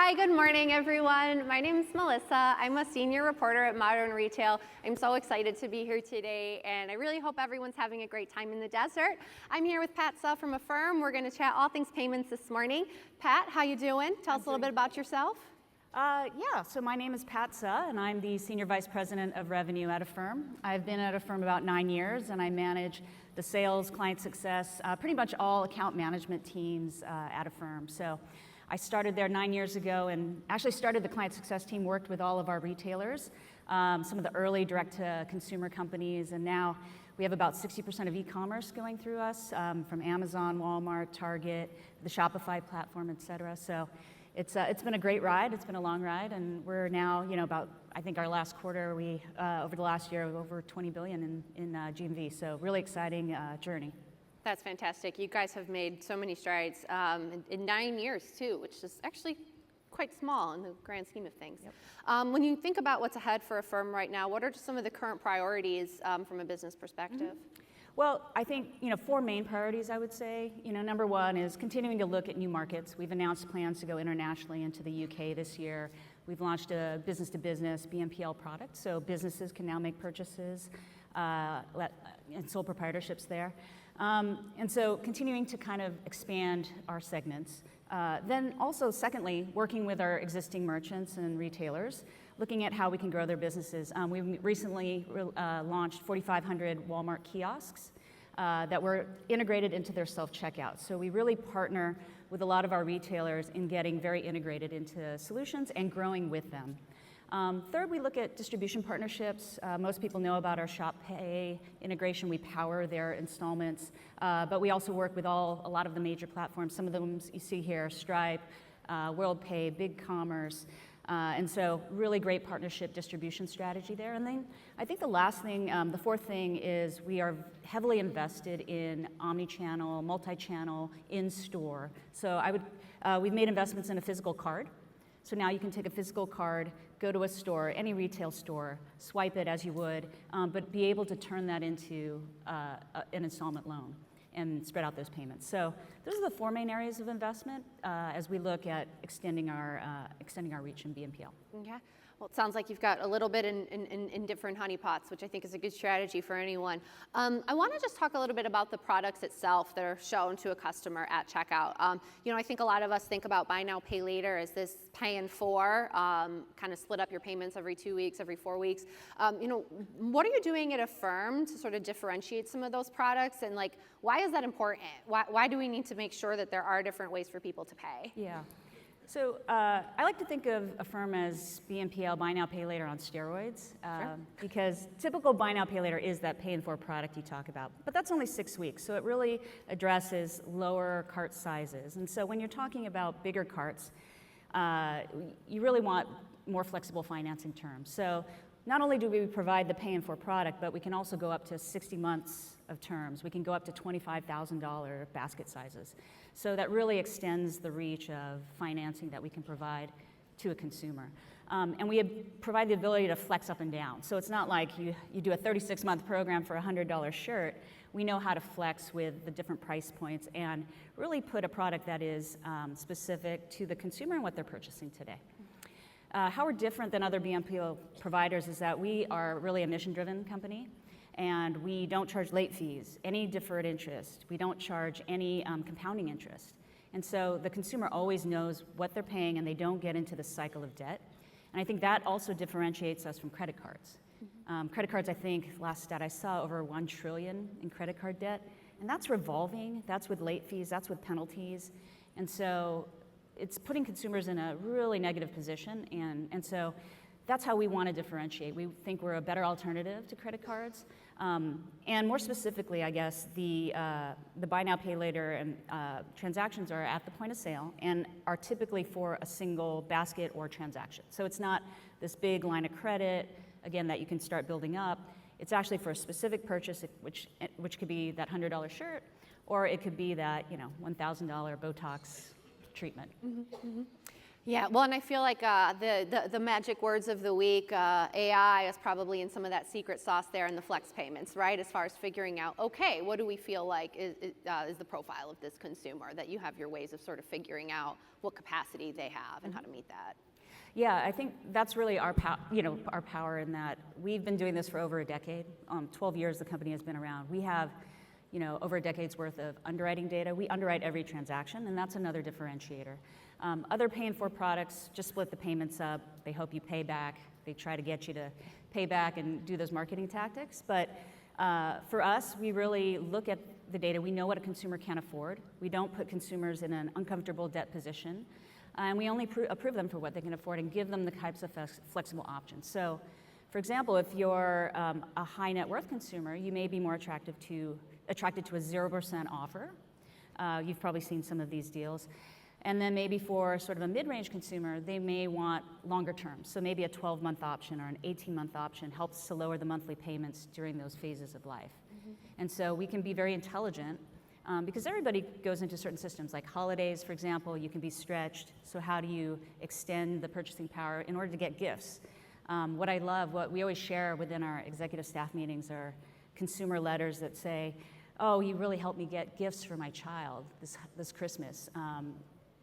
Hi, good morning, everyone. My name is Melissa. I'm a senior reporter at Modern Retail. I'm so excited to be here today, and I really hope everyone's having a great time in the desert. I'm here with Pat Suh from Affirm. We're going to chat all things payments this morning. Pat, how you doing? Tell us a little bit about yourself. So my name is Pat Suh, and I'm the Senior Vice President of Revenue at Affirm. I've been at Affirm about 9 years, and I manage the sales, client success, pretty much all account management teams at Affirm. So I started there 9 years ago and actually started the client success team, worked with all of our retailers, some of the early direct-to-consumer companies, and now we have about 60% of e-commerce going through us, from Amazon, Walmart, Target, the Shopify platform, et cetera. So it's been a great ride. It's been a long ride, and we're now, about, I think our last quarter, we over the last year, over 20 billion in GMV. So really exciting journey. That's fantastic. You guys have made so many strides in 9 years too, which is actually quite small in the grand scheme of things. Yep. When you think about what's ahead for Affirm right now, what are some of the current priorities from a business perspective? Well, I think, 4 main priorities, I would say. Number one is continuing to look at new markets. We've announced plans to go internationally into the UK this year. We've launched a business-to-business BNPL product, so businesses can now make purchases and sole proprietorships there. And so continuing to kind of expand our segments. Then also, secondly, working with our existing merchants and retailers, looking at how we can grow their businesses. We've recently launched 4,500 Walmart kiosks that were integrated into their self-checkout. So we really partner with a lot of our retailers in getting very integrated into solutions and growing with them. Third, we look at distribution partnerships. Most people know about our Shop Pay integration. We power their installments, but we also work with a lot of the major platforms. Some of them you see here: Stripe, WorldPay, BigCommerce, and so really great partnership distribution strategy there. And then I think the last thing, the fourth thing, is we are heavily invested in omni-channel, multi-channel, in-store. So we've made investments in a physical card. So now you can take a physical card, go to a store, any retail store, swipe it as you would, but be able to turn that into an installment loan and spread out those payments. So those are the 4 main areas of investment as we look at extending our reach in BNPL. Okay. Well, it sounds like you've got a little bit in different honeypots, which I think is a good strategy for anyone. I want to just talk a little bit about the products itself that are shown to a customer at checkout. I think a lot of us think about buy now, pay later as this pay in 4, kind of split up your payments every 2 weeks, every 4 weeks. What are you doing at Affirm to sort of differentiate some of those products, and why is that important? Why do we need to make sure that there are different ways for people to pay? Yeah. So I like to think of Affirm as BNPL, buy now, pay later on steroids, Sure. because typical buy now, pay later is that pay in 4 product you talk about. But that's only 6 weeks, so it really addresses lower cart sizes. And so when you're talking about bigger carts, you really want more flexible financing terms. So not only do we provide the pay in 4 product, but we can also go up to 60 months of terms. We can go up to $25,000 basket sizes. So that really extends the reach of financing that we can provide to a consumer. And we provide the ability to flex up and down. So it's not like you do a 36-month program for a $100 shirt. We know how to flex with the different price points and really put a product that is specific to the consumer and what they're purchasing today. How we're different than other BNPL providers is that we are really a mission-driven company, and we don't charge late fees, any deferred interest. We don't charge any compounding interest. And so the consumer always knows what they're paying, and they don't get into the cycle of debt. And I think that also differentiates us from credit cards. Credit cards, I think, last stat I saw, over $1 trillion in credit card debt. And that's revolving, that's with late fees, that's with penalties. And so it's putting consumers in a really negative position. And so that's how we want to differentiate. We think we're a better alternative to credit cards. And more specifically, I guess, the buy now, pay later and transactions are at the point of sale and are typically for a single basket or transaction. So it's not this big line of credit, again, that you can start building up. It's actually for a specific purchase, which could be that $100 shirt, or it could be that $1,000 Botox treatment. Yeah, well, and I feel like the magic words of the week, AI is probably in some of that secret sauce there in the flex payments, right? As far as figuring out, okay, what do we feel like is the profile of this consumer, that you have your ways of sort of figuring out what capacity they have and how to meet that. Yeah, I think that's really our power in that we've been doing this for over a decade. 12 years the company has been around. We have, over a decade's worth of underwriting data. We underwrite every transaction, and that's another differentiator. Other paying for products just split the payments up. They hope you pay back. They try to get you to pay back and do those marketing tactics. But for us, we really look at the data. We know what a consumer can afford. We don't put consumers in an uncomfortable debt position. And we only approve them for what they can afford and give them the types of flexible options. So, for example, if you're a high net worth consumer, you may be more attracted to a 0% offer. You've probably seen some of these deals. And then maybe for sort of a mid-range consumer, they may want longer terms. So maybe a 12-month option or an 18-month option helps to lower the monthly payments during those phases of life. Mm-hmm. And so we can be very intelligent because everybody goes into certain systems, like holidays, for example, you can be stretched. So how do you extend the purchasing power in order to get gifts? What I love, what we always share within our executive staff meetings are consumer letters that say, oh, you really helped me get gifts for my child this Christmas.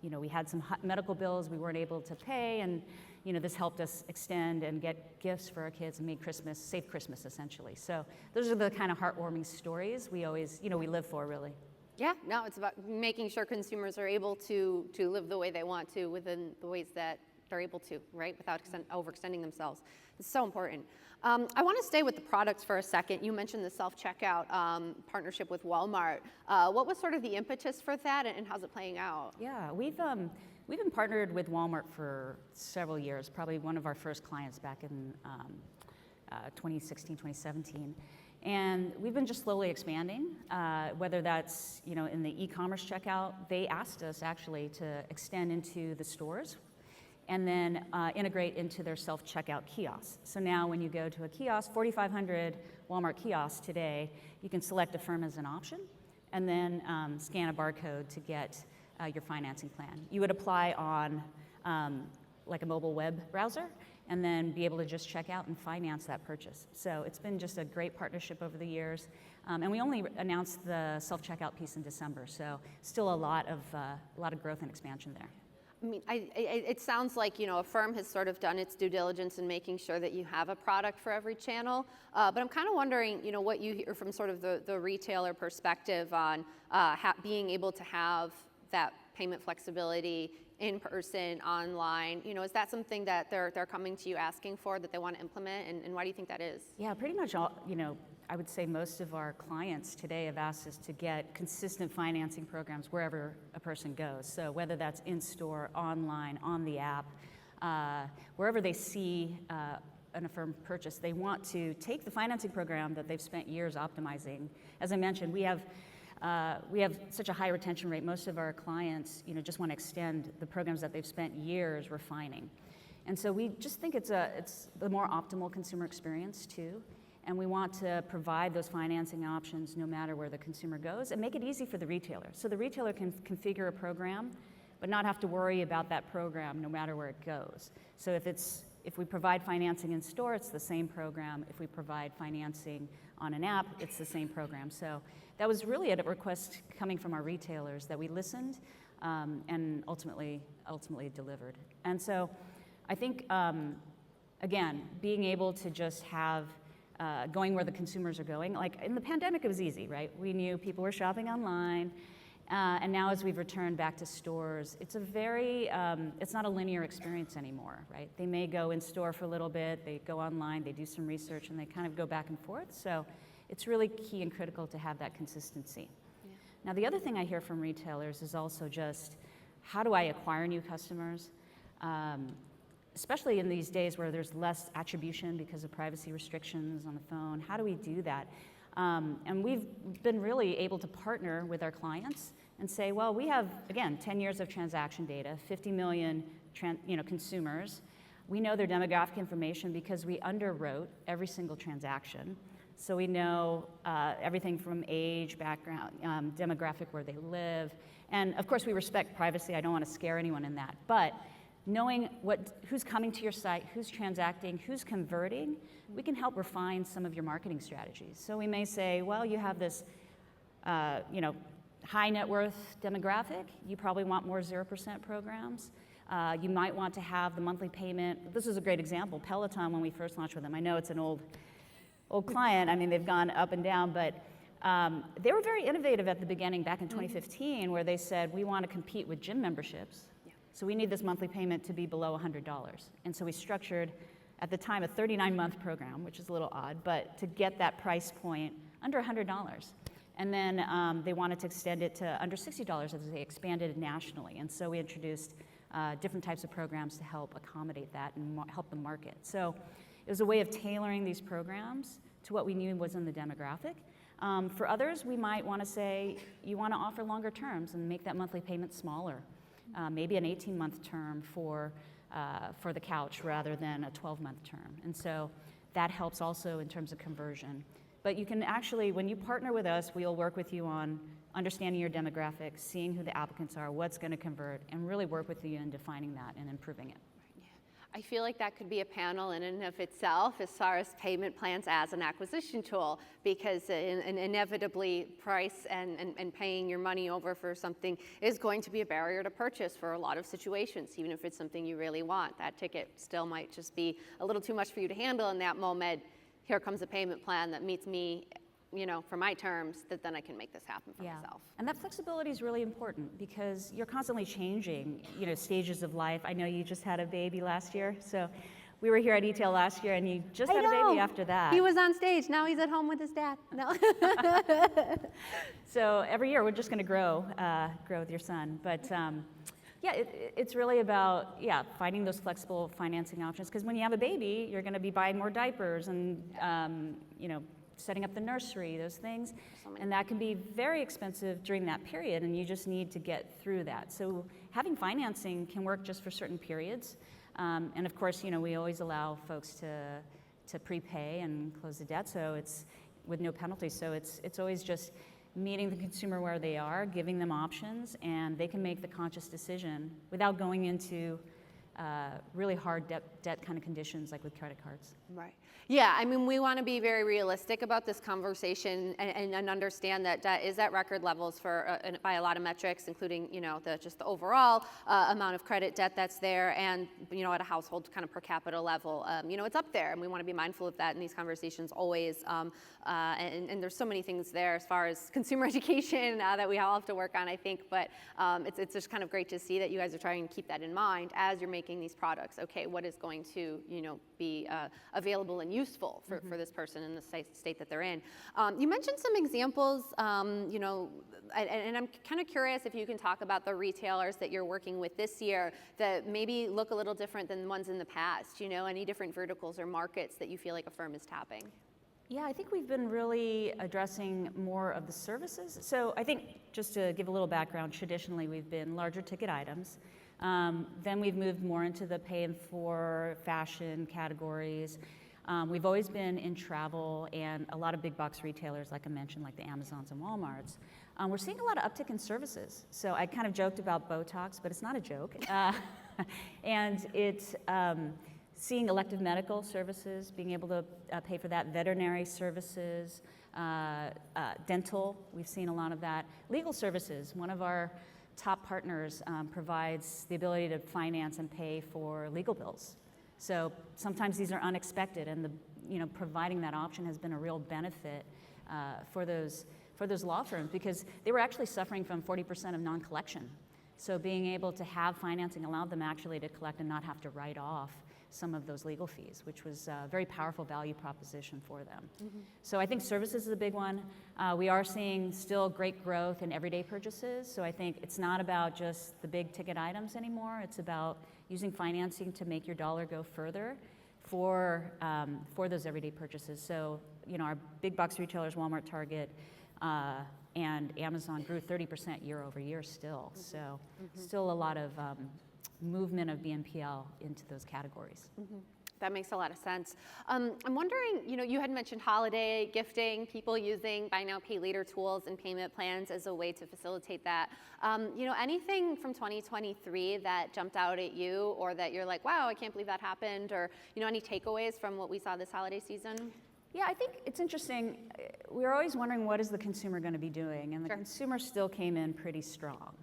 We had some medical bills we weren't able to pay, and this helped us extend and get gifts for our kids and make safe Christmas, essentially. So those are the kind of heartwarming stories we always, we live for, really. Yeah, no, it's about making sure consumers are able to live the way they want to within the ways that they're able to, right, without overextending themselves. It's so important. I want to stay with the products for a second. You mentioned the self-checkout partnership with Walmart. What was sort of the impetus for that, and how's it playing out? Yeah, we've been partnered with Walmart for several years, probably one of our first clients back in 2016, 2017. And we've been just slowly expanding, whether that's in the e-commerce checkout. They asked us actually to extend into the stores and then integrate into their self-checkout kiosks. So now when you go to a kiosk, 4,500 Walmart kiosks today, you can select Affirm as an option and then scan a barcode to get your financing plan. You would apply on like a mobile web browser and then be able to just check out and finance that purchase. So it's been just a great partnership over the years. And we only announced the self-checkout piece in December, so still a lot of growth and expansion there. I mean, it sounds like, Affirm has sort of done its due diligence in making sure that you have a product for every channel. But I'm kind of wondering, what you hear from sort of the retailer perspective on being able to have that payment flexibility in person, online. Is that something that they're coming to you asking for, that they want to implement? And why do you think that is? Yeah, pretty much all, I would say most of our clients today have asked us to get consistent financing programs wherever a person goes. So whether that's in-store, online, on the app, wherever they see an Affirm purchase, they want to take the financing program that they've spent years optimizing. As I mentioned, we have such a high retention rate. Most of our clients, just want to extend the programs that they've spent years refining. And so we just think it's the more optimal consumer experience too. And we want to provide those financing options no matter where the consumer goes and make it easy for the retailer. So the retailer can configure a program, but not have to worry about that program no matter where it goes. So if we provide financing in store, it's the same program. If we provide financing on an app, it's the same program. So that was really a request coming from our retailers that we listened and ultimately delivered. And so I think, again, being able to just have going where the consumers are going. Like in the pandemic, it was easy, right? We knew people were shopping online. And now as we've returned back to stores, it's it's not a linear experience anymore, right? They may go in store for a little bit, they go online, they do some research, and they kind of go back and forth. So it's really key and critical to have that consistency. Yeah. Now, the other thing I hear from retailers is also just, how do I acquire new customers? Especially in these days where there's less attribution because of privacy restrictions on the phone. How do we do that? And we've been really able to partner with our clients and say, well, we have, again, 10 years of transaction data, 50 million consumers. We know their demographic information because we underwrote every single transaction. So we know everything from age, background, demographic, where they live. And of course, we respect privacy. I don't want to scare anyone in that. But knowing who's coming to your site, who's transacting, who's converting, we can help refine some of your marketing strategies. So we may say, well, you have this, high net worth demographic. You probably want more 0% programs. You might want to have the monthly payment. This is a great example. Peloton, when we first launched with them, I know it's an old client. I mean, they've gone up and down, but they were very innovative at the beginning back in 2015, where they said, we want to compete with gym memberships. So we need this monthly payment to be below $100. And so we structured, at the time, a 39-month program, which is a little odd, but to get that price point under $100. And then they wanted to extend it to under $60 as they expanded nationally. And so we introduced different types of programs to help accommodate that and help the market. So it was a way of tailoring these programs to what we knew was in the demographic. For others, we might want to say, you want to offer longer terms and make that monthly payment smaller. Maybe an 18-month term for the couch rather than a 12-month term. And so that helps also in terms of conversion. But you can actually, when you partner with us, we'll work with you on understanding your demographics, seeing who the applicants are, what's going to convert, and really work with you in defining that and improving it. I feel like that could be a panel in and of itself as far as payment plans as an acquisition tool, because inevitably price and paying your money over for something is going to be a barrier to purchase for a lot of situations, even if it's something you really want. That ticket still might just be a little too much for you to handle in that moment. Here comes a payment plan that meets me, for my terms, that then I can make this happen for myself. And that flexibility is really important because you're constantly changing, stages of life. I know you just had a baby last year, so we were here at eTail last year, and you just had a baby after that. He was on stage. Now he's at home with his dad. No. So every year we're just going to grow with your son, but. It's really about, finding those flexible financing options, because when you have a baby, you're going to be buying more diapers and, setting up the nursery, those things, and that can be very expensive during that period, and you just need to get through that. So having financing can work just for certain periods, and of course, we always allow folks to prepay and close the debt, so it's with no penalty. So it's always just meeting the consumer where they are, giving them options, and they can make the conscious decision without going into really hard debt kind of conditions like with credit cards. Right. Yeah, I mean, we want to be very realistic about this conversation and understand that debt is at record levels for by a lot of metrics, including, just the overall amount of credit debt that's there, and, at a household kind of per capita level, it's up there, and we want to be mindful of that in these conversations always. And there's so many things there as far as consumer education that we all have to work on, I think, but it's just kind of great to see that you guys are trying to keep that in mind as you're making these products. Okay, what is going to, be available and useful for this person in the state that they're in. You mentioned some examples, and I'm kind of curious if you can talk about the retailers that you're working with this year that maybe look a little different than the ones in the past, any different verticals or markets that you feel like Affirm is tapping. Yeah, I think we've been really addressing more of the services. So I think, just to give a little background, traditionally we've been larger ticket items. Then we've moved more into the paying for fashion categories. We've always been in travel and a lot of big box retailers, like I mentioned, like the Amazons and Walmarts. We're seeing a lot of uptick in services. So I kind of joked about Botox, but it's not a joke. And it's seeing elective medical services, being able to pay for that, veterinary services, dental, we've seen a lot of that. Legal services, one of our top partners provides the ability to finance and pay for legal bills. So sometimes these are unexpected, and providing that option has been a real benefit for those law firms, because they were actually suffering from 40% of non-collection. So being able to have financing allowed them actually to collect and not have to write off some of those legal fees, which was a very powerful value proposition for them. Mm-hmm. So I think services is a big one. We are seeing still great growth in everyday purchases. So I think it's not about just the big ticket items anymore. It's about using financing to make your dollar go further for those everyday purchases. So, our big box retailers, Walmart, Target, and Amazon grew 30% year over year still. Mm-hmm. So still a lot of movement of BNPL into those categories. Mm-hmm. That makes a lot of sense. I'm wondering, you had mentioned holiday gifting, people using buy now, pay later tools and payment plans as a way to facilitate that. Anything from 2023 that jumped out at you or that you're like, wow, I can't believe that happened, or, any takeaways from what we saw this holiday season? Yeah, I think it's interesting. We're always wondering what is the consumer going to be doing, and the consumer still came in pretty strong.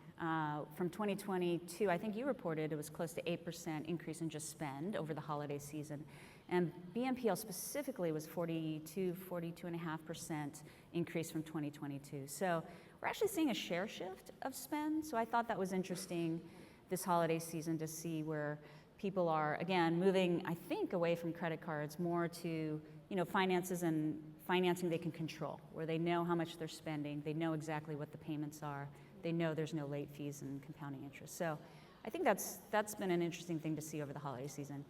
From 2022, I think you reported it was close to 8% increase in just spend over the holiday season. And BNPL specifically was 42.5% increase from 2022. So we're actually seeing a share shift of spend. So I thought that was interesting this holiday season to see where people are, again, moving, I think, away from credit cards more to, finances and financing they can control, where they know how much they're spending, they know exactly what the payments are, they know there's no late fees and compounding interest. So I think that's been an interesting thing to see over the holiday season.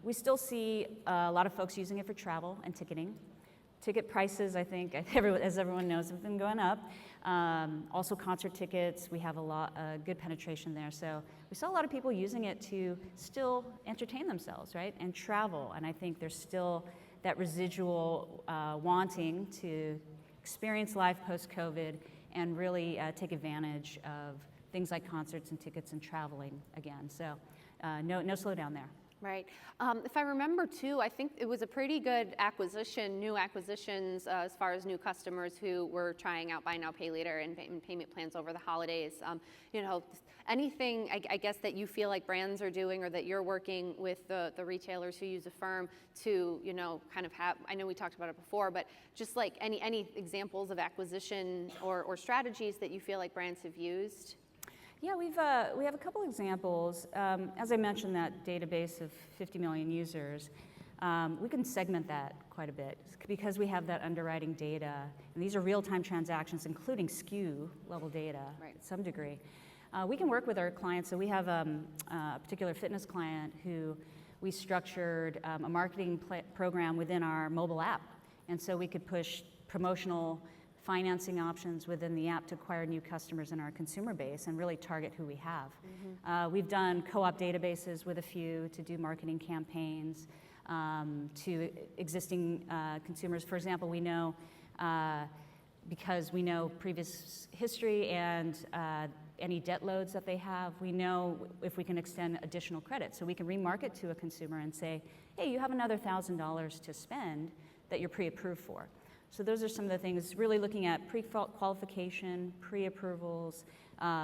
We still see a lot of folks using it for travel and ticketing. Ticket prices, I think, as everyone knows, have been going up. Also concert tickets, we have good penetration there. So we saw a lot of people using it to still entertain themselves, right? And travel, and I think there's still that residual wanting to experience life post-COVID and really take advantage of things like concerts and tickets and traveling again. So no slowdown there. Right. If I remember too, I think it was a pretty good new acquisitions as far as new customers who were trying out buy now, pay later and payment plans over the holidays. Anything I guess that you feel like brands are doing or that you're working with the retailers who use Affirm to, kind of have, I know we talked about it before, but just like any examples of acquisition or strategies that you feel like brands have used? Yeah, we have a couple examples. As I mentioned, that database of 50 million users, we can segment that quite a bit because we have that underwriting data, and these are real-time transactions, including SKU level data to some degree. We can work with our clients. So we have a particular fitness client who we structured a marketing program within our mobile app, and so we could push promotional financing options within the app to acquire new customers in our consumer base and really target who we have. We've done co-op databases with a few to do marketing campaigns to existing consumers. For example, we know, because we know previous history and any debt loads that they have, we know if we can extend additional credit. So we can remarket to a consumer and say, hey, you have another $1,000 to spend that you're pre-approved for. So those are some of the things, really looking at pre-qualification, pre-approvals,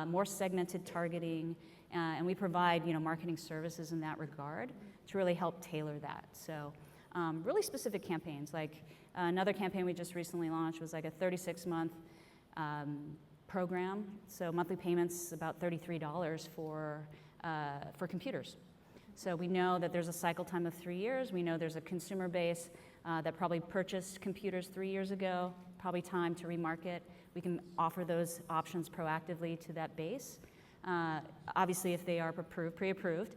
more segmented targeting, and we provide marketing services in that regard to really help tailor that. So really specific campaigns, like another campaign we just recently launched was like a 36-month program. So monthly payments about $33 for computers. So we know that there's a cycle time of 3 years. We know there's a consumer base that probably purchased computers 3 years ago, probably time to remarket. We can offer those options proactively to that base. Obviously, if they are pre-approved,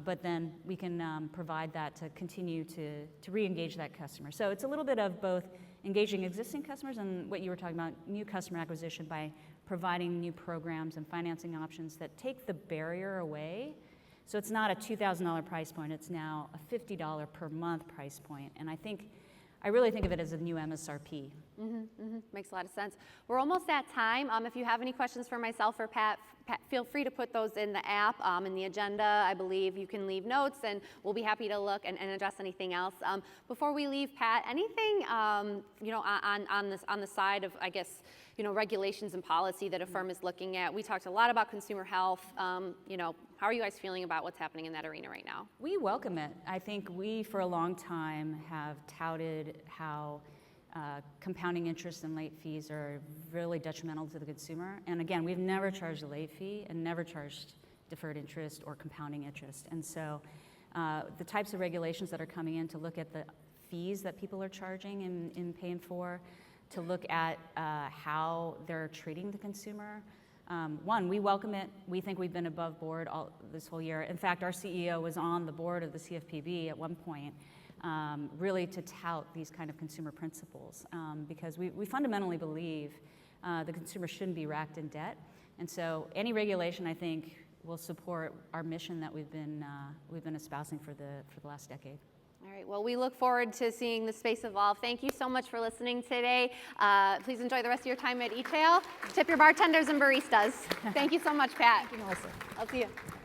but then we can provide that to continue to re-engage that customer. So it's a little bit of both engaging existing customers and what you were talking about, new customer acquisition by providing new programs and financing options that take the barrier away. So it's not a $2,000 price point, it's now a $50 per month price point. And I really think of it as a new MSRP. Makes a lot of sense. We're almost at time. If you have any questions for myself or Pat, feel free to put those in the app, in the agenda. I believe you can leave notes, and we'll be happy to look and address anything else. Before we leave, Pat, anything on the side of, I guess, regulations and policy that Affirm is looking at? We talked a lot about consumer health. How are you guys feeling about what's happening in that arena right now? We welcome it. I think we, for a long time, have touted how compounding interest and late fees are really detrimental to the consumer. And again, we've never charged a late fee and never charged deferred interest or compounding interest. And so the types of regulations that are coming in to look at the fees that people are charging and paying for, to look at how they're treating the consumer. One, we welcome it. We think we've been above board this whole year. In fact, our CEO was on the board of the CFPB at one point, really to tout these kind of consumer principles, because we fundamentally believe the consumer shouldn't be racked in debt. And so any regulation, I think, will support our mission that we've been espousing for the last decade. All right, well, we look forward to seeing the space evolve. Thank you so much for listening today. Please enjoy the rest of your time at eTail. Tip your bartenders and baristas. Thank you so much, Pat. Thank you, Melissa. I'll see you.